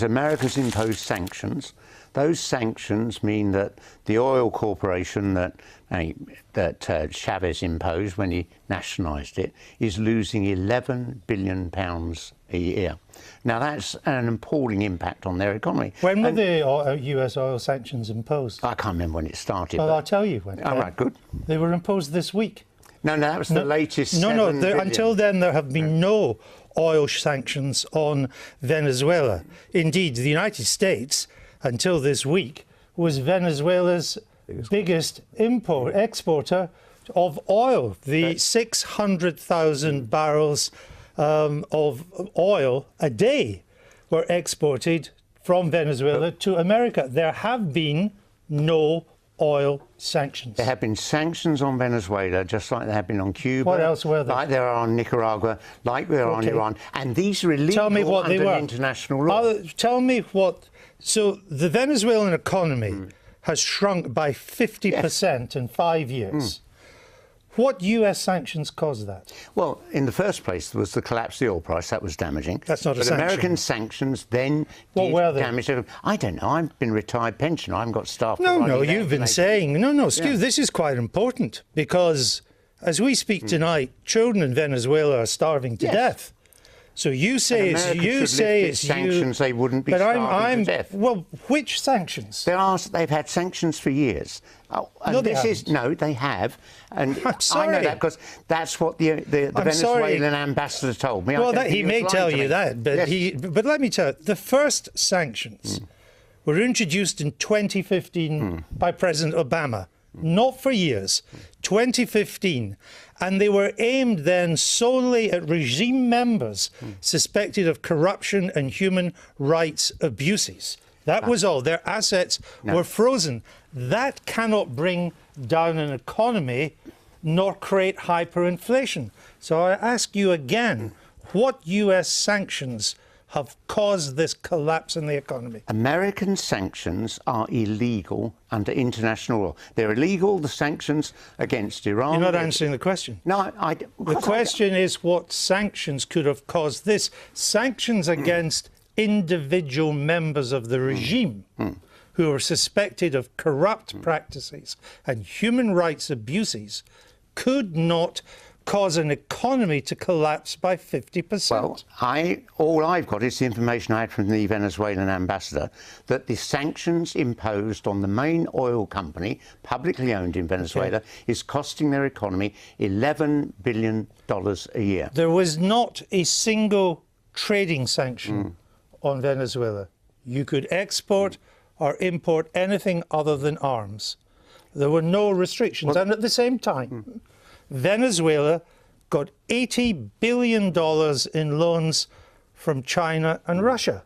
America's imposed sanctions. Those sanctions mean that the oil corporation that Chavez imposed when he nationalised it is losing £11 billion a year. Now that's an appalling impact on their economy. When were the US oil sanctions imposed? I can't remember when it started. Well, I'll tell you when. All right, good. They were imposed this week. No, that was the latest. No, until then there have been no oil sanctions on Venezuela. Indeed, the United States, until this week, was Venezuela's biggest exporter of oil. The 600,000 barrels of oil a day were exported from Venezuela to America. There have been no oil sanctions. There have been sanctions on Venezuela, just like there have been on Cuba. What else were there? Like there are on Nicaragua, like there are on Iran. And these are illegal under international law. Tell me what... So the Venezuelan economy has shrunk by 50% in 5 years. What US sanctions caused that? Well, in the first place, there was the collapse of the oil price. That was damaging. That's not a sanction. American sanctions then did damage. I don't know. I've been retired pensioner. I haven't got staff. No, you've been saying... No, excuse, this is quite important because as we speak tonight, children in Venezuela are starving to death. So you say it's sanctions. They wouldn't be starving to death. Well, which sanctions? They've had sanctions for years. No, they have, and I'm sorry. I know that because that's what the Venezuelan ambassador told me. Well, he may tell you that, but but let me tell you, the first sanctions were introduced in 2015 by President Obama. Not for years, 2015. And they were aimed then solely at regime members suspected of corruption and human rights abuses. That was all. Their assets were frozen. That cannot bring down an economy nor create hyperinflation. So I ask you again, what US sanctions have caused this collapse in the economy? American sanctions are illegal under international law. They're illegal, the sanctions against Iran. You're not answering the question. No, the question is what sanctions could have caused this. Sanctions against individual members of the regime who are suspected of corrupt practices and human rights abuses could not cause an economy to collapse by 50%. Well, all I've got is the information I had from the Venezuelan ambassador that the sanctions imposed on the main oil company, publicly owned in Venezuela, is costing their economy $11 billion a year. There was not a single trading sanction on Venezuela. You could export or import anything other than arms. There were no restrictions. And at the same time, Venezuela got $80 billion in loans from China and Russia.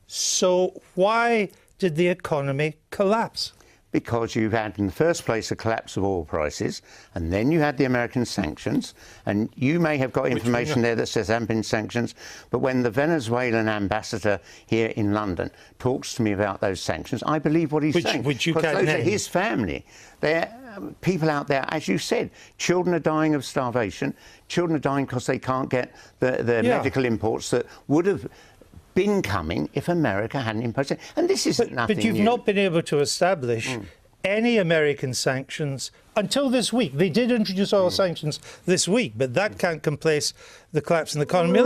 So why did the economy collapse? Because you've had, in the first place, a collapse of oil prices, and then you had the American sanctions, and you may have got information there that says there haven't been sanctions, but when the Venezuelan ambassador here in London talks to me about those sanctions, I believe what he's saying. Which you can't name. Those are his family. They're people out there, as you said, children are dying of starvation, children are dying because they can't get the medical imports that would have been coming if America hadn't imposed it. And this is nothing But you've not been able to establish any American sanctions until this week. They did introduce oil sanctions this week, but that can't replace the collapse in the economy.